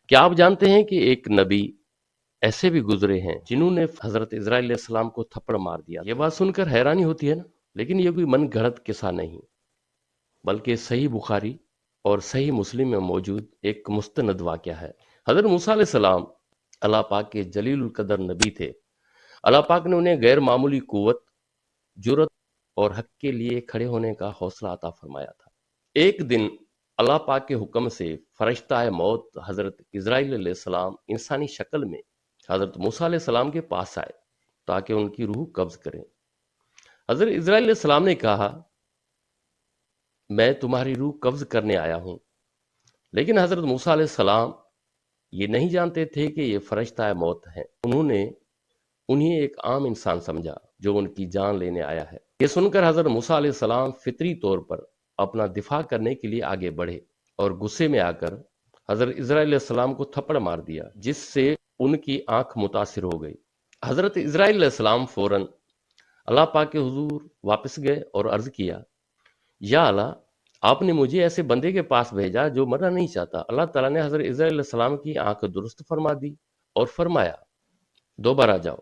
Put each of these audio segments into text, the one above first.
کیا آپ جانتے ہیں کہ ایک نبی ایسے بھی گزرے ہیں جنہوں نے حضرت اسرائیل علیہ السلام کو تھپڑ مار دیا؟ یہ بات سن کر حیرانی ہوتی ہے نا، لیکن یہ کوئی من گھڑت قصہ نہیں، بلکہ صحیح بخاری اور صحیح مسلم میں موجود ایک مستند واقعہ ہے۔ حضرت موسیٰ علیہ السلام اللہ پاک کے جلیل القدر نبی تھے۔ اللہ پاک نے انہیں غیر معمولی قوت، جرت اور حق کے لیے کھڑے ہونے کا حوصلہ عطا فرمایا تھا۔ ایک دن اللہ پاک کے حکم سے فرشتہ موت حضرت اسرائیل علیہ السلام انسانی شکل میں حضرت موسیٰ علیہ السلام کے پاس آئے تاکہ ان کی روح قبض کریں۔ حضرت اسرائیل علیہ السلام نے کہا، میں تمہاری روح قبض کرنے آیا ہوں، لیکن حضرت موسیٰ علیہ السلام یہ نہیں جانتے تھے کہ یہ فرشتہ موت ہیں۔ انہوں نے انہیں ایک عام انسان سمجھا جو ان کی جان لینے آیا ہے۔ یہ سن کر حضرت موسیٰ علیہ السلام فطری طور پر اپنا دفاع کرنے کے لیے آگے بڑھے اور غصے میں آ کر حضرت اسرائیل علیہ السلام کو تھپڑ مار دیا، جس سے ان کی آنکھ متاثر ہو گئی۔ حضرت اسرائیل علیہ السلام فوراً اللہ پاک کے حضور واپس گئے اور عرض کیا، یا اللہ، آپ نے مجھے ایسے بندے کے پاس بھیجا جو مرنا نہیں چاہتا۔ اللہ تعالیٰ نے حضرت اسرائیل علیہ السلام کی آنکھ درست فرما دی اور فرمایا، دوبارہ جاؤ،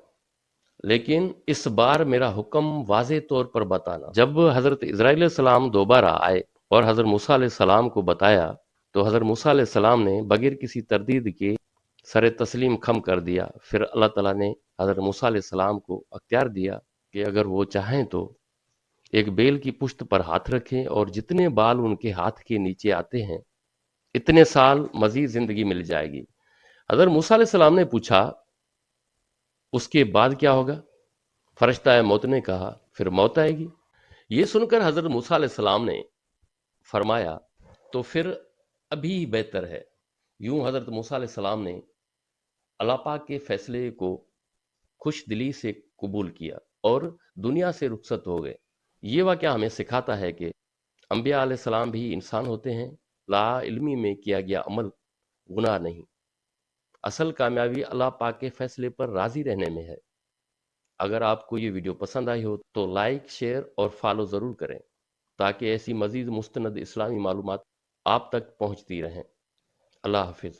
لیکن اس بار میرا حکم واضح طور پر بتانا۔ جب حضرت اسرائیل علیہ السلام دوبارہ آئے اور حضرت موسیٰ علیہ السلام کو بتایا تو حضرت موسیٰ علیہ السلام نے بغیر کسی تردید کے سر تسلیم خم کر دیا۔ پھر اللہ تعالیٰ نے حضرت موسیٰ علیہ السلام کو اختیار دیا کہ اگر وہ چاہیں تو ایک بیل کی پشت پر ہاتھ رکھیں اور جتنے بال ان کے ہاتھ کے نیچے آتے ہیں اتنے سال مزید زندگی مل جائے گی۔ حضرت موسیٰ علیہ السلام نے پوچھا، اس کے بعد کیا ہوگا؟ فرشتہ موت نے کہا، پھر موت آئے گی۔ یہ سن کر حضرت موسیٰ علیہ السلام نے فرمایا، تو پھر ابھی بہتر ہے۔ یوں حضرت موسیٰ علیہ السلام نے اللہ پاک کے فیصلے کو خوش دلی سے قبول کیا اور دنیا سے رخصت ہو گئے۔ یہ واقعہ ہمیں سکھاتا ہے کہ انبیاء علیہ السلام بھی انسان ہوتے ہیں۔ لا علمی میں کیا گیا عمل گناہ نہیں، اصل کامیابی اللہ پاک کے فیصلے پر راضی رہنے میں ہے۔ اگر آپ کو یہ ویڈیو پسند آئی ہو تو لائک، شیئر اور فالو ضرور کریں تاکہ ایسی مزید مستند اسلامی معلومات آپ تک پہنچتی رہیں۔ اللہ حافظ۔